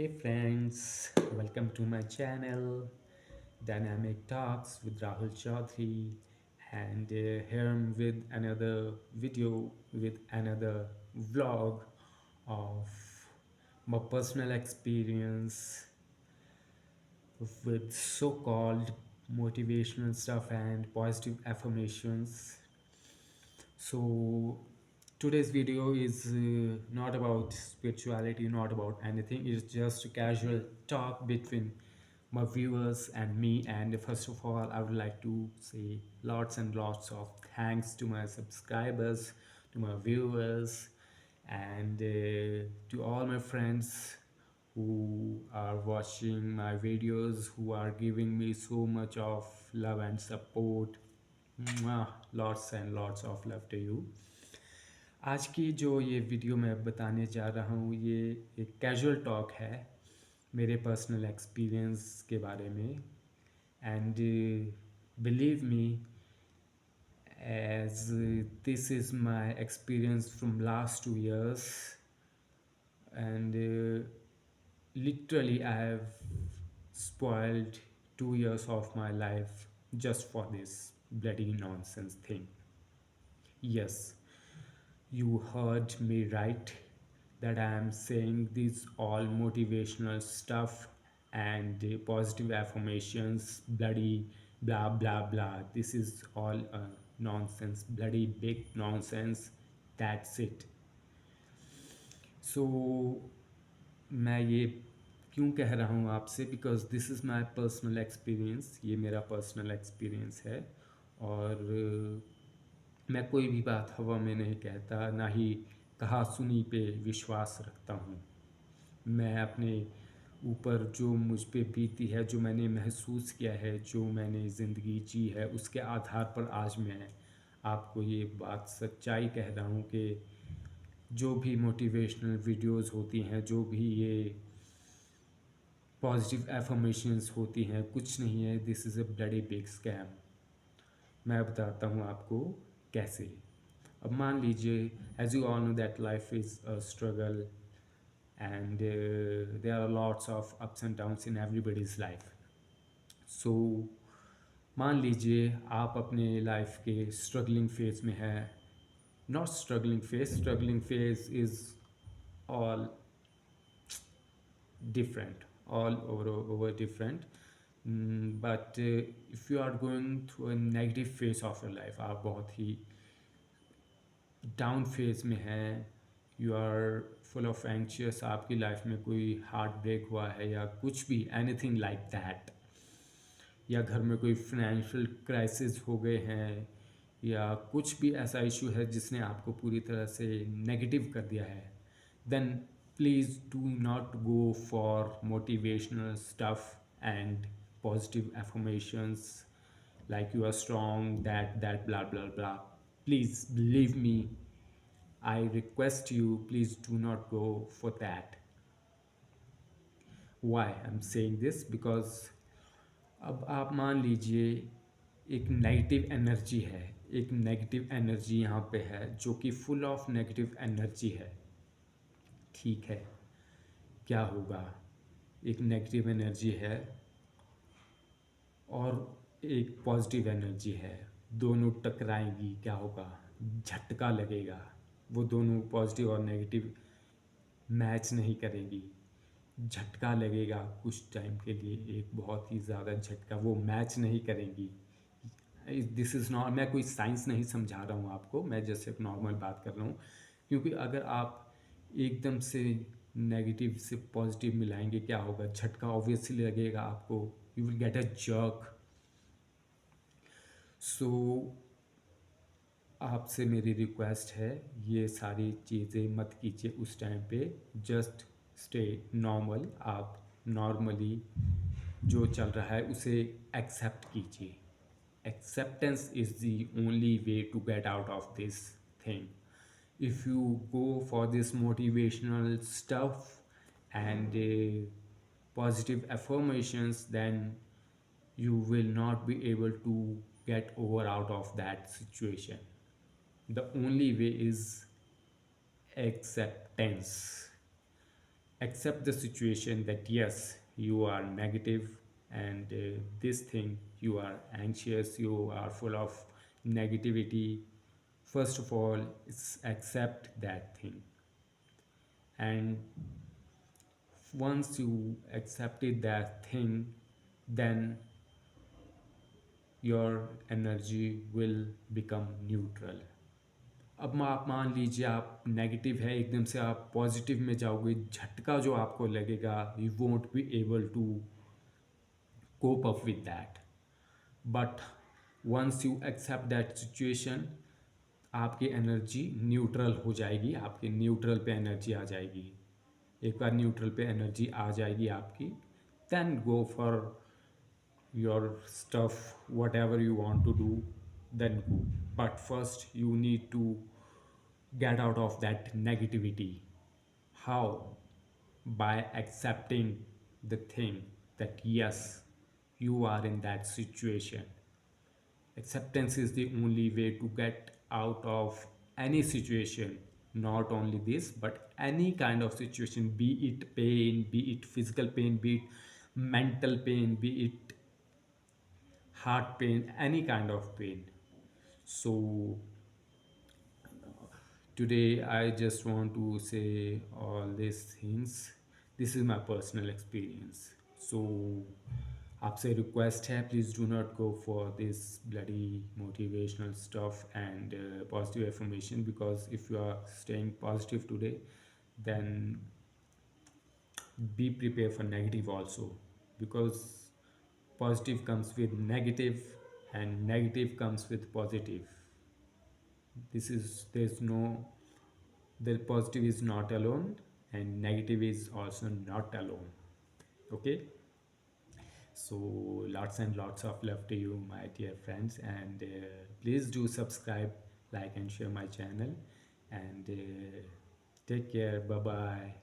Hey friends, welcome to my channel Dynamic Talks with Rahul Chaudhary, and here I'm with another video with another vlog of my personal experience with so-called motivational stuff and positive affirmations. So today's video is not about spirituality, not about anything. It's just a casual talk between my viewers and me. And first of all, I would like to say lots and lots of thanks to my subscribers, to my viewers, and to all my friends who are watching my videos, who are giving me so much of love and support. Mwah, lots and lots of love to you. आज की जो ये video मैं बताने जा रहा हूँ, ये एक कैजुअल टॉक है मेरे पर्सनल एक्सपीरियंस के बारे में. And believe me, as this is my experience from last 2 years, and literally I have spoiled 2 years of my life just for this bloody nonsense thing. Yes, you heard me right, that I am saying this all motivational stuff and positive affirmations, bloody blah blah blah. This is all nonsense, bloody big nonsense. That's it. So मैं ये क्यों कह रहा हूँ आपसे, because this is my personal experience. ये मेरा personal experience है. और मैं कोई भी बात हवा में नहीं कहता, ना ही कहा सुनी पे विश्वास रखता हूँ. मैं अपने ऊपर जो मुझ पे बीती है, जो मैंने महसूस किया है, जो मैंने ज़िंदगी जी है, उसके आधार पर आज मैं आपको ये बात सच्चाई कह रहा हूँ कि जो भी मोटिवेशनल वीडियोस होती हैं, जो भी ये पॉजिटिव एफर्मेशंस होती हैं, कुछ नहीं है. This is a bloody big scam. मैं बताता हूँ आपको कैसे. अब मान लीजिए, as you all know that life is a struggle, and there are lots of ups and downs in everybody's life. So मान लीजिए आप अपने लाइफ के स्ट्रगलिंग फेज में हैं. Not struggling phase is all different, all over different. But if you are going through a negative phase of your life, आप बहुत ही down phase में हैं, you are full of anxious, आपकी life में कोई heart break हुआ है या कुछ भी, एनीथिंग लाइक दैट, या घर में कोई फाइनेंशियल क्राइसिस हो गए हैं, या कुछ भी ऐसा इशू है जिसने आपको पूरी तरह से नेगेटिव कर दिया है, then please do not go for motivational stuff and positive affirmations like you are strong, that blah blah blah. Please believe me, I request you, please do not go for that. Why I'm saying this? Because अब आप मान लीजिए एक negative energy है, एक negative energy यहाँ पे है जो कि फुल ऑफ नेगेटिव एनर्जी है. ठीक है, क्या होगा? एक नेगेटिव एनर्जी है और एक पॉजिटिव एनर्जी है, दोनों टकराएंगी, क्या होगा? झटका लगेगा. वो दोनों पॉजिटिव और नेगेटिव मैच नहीं करेंगी, झटका लगेगा कुछ टाइम के लिए, एक बहुत ही ज़्यादा झटका, वो मैच नहीं करेंगी. दिस इज़ नॉट, मैं कोई साइंस नहीं समझा रहा हूँ आपको, मैं जैसे एक नॉर्मल बात कर रहा हूँ. क्योंकि अगर आप एकदम से नेगेटिव से पॉजिटिव मिलाएंगे, क्या होगा? झटका ऑब्वियसली लगेगा आपको, you will get a jerk. So आपसे मेरी रिक्वेस्ट है, ये सारी चीज़ें मत कीजिए उस टाइम पे. Just stay normal. आप नॉर्मली जो चल रहा है उसे एक्सेप्ट कीजिए. Acceptance is the only way to get out of this thing. If you go for this motivational stuff and positive affirmations, then you will not be able to get over out of that situation. The only way is acceptance. accept the situation that yes, you are negative, and this thing, you are anxious, you are full of negativity. First of all, accept that thing. And once you accepted that thing, then your energy will become neutral. अब आप मान लीजिए आप negative है, एकदम से आप positive में जाओगे, झटका जो आपको लगेगा, you won't be able to cope up with that. But once you accept that situation, आपकी एनर्जी न्यूट्रल हो जाएगी, आपके न्यूट्रल पे एनर्जी आ जाएगी. एक बार न्यूट्रल पे एनर्जी आ जाएगी आपकी, then go for your stuff, whatever you want to do, then go. But first you need to get out of that negativity. How? By accepting the thing that yes, you are in that situation. Acceptance is the only way to get out of any situation, not only this, but any kind of situation, be it pain, be it physical pain, be it mental pain, be it heart pain, any kind of pain. So, today I just want to say all these things. This is my personal experience. So, आपसे request है, please do not go for this bloody motivational stuff and positive affirmation, because if you are staying positive today, then be prepared for negative also, because positive comes with negative and negative comes with positive. This is, there's no, the positive is not alone and negative is also not alone. Okay, so lots and lots of love to you, my dear friends, and please do subscribe, like and share my channel, and take care. Bye bye.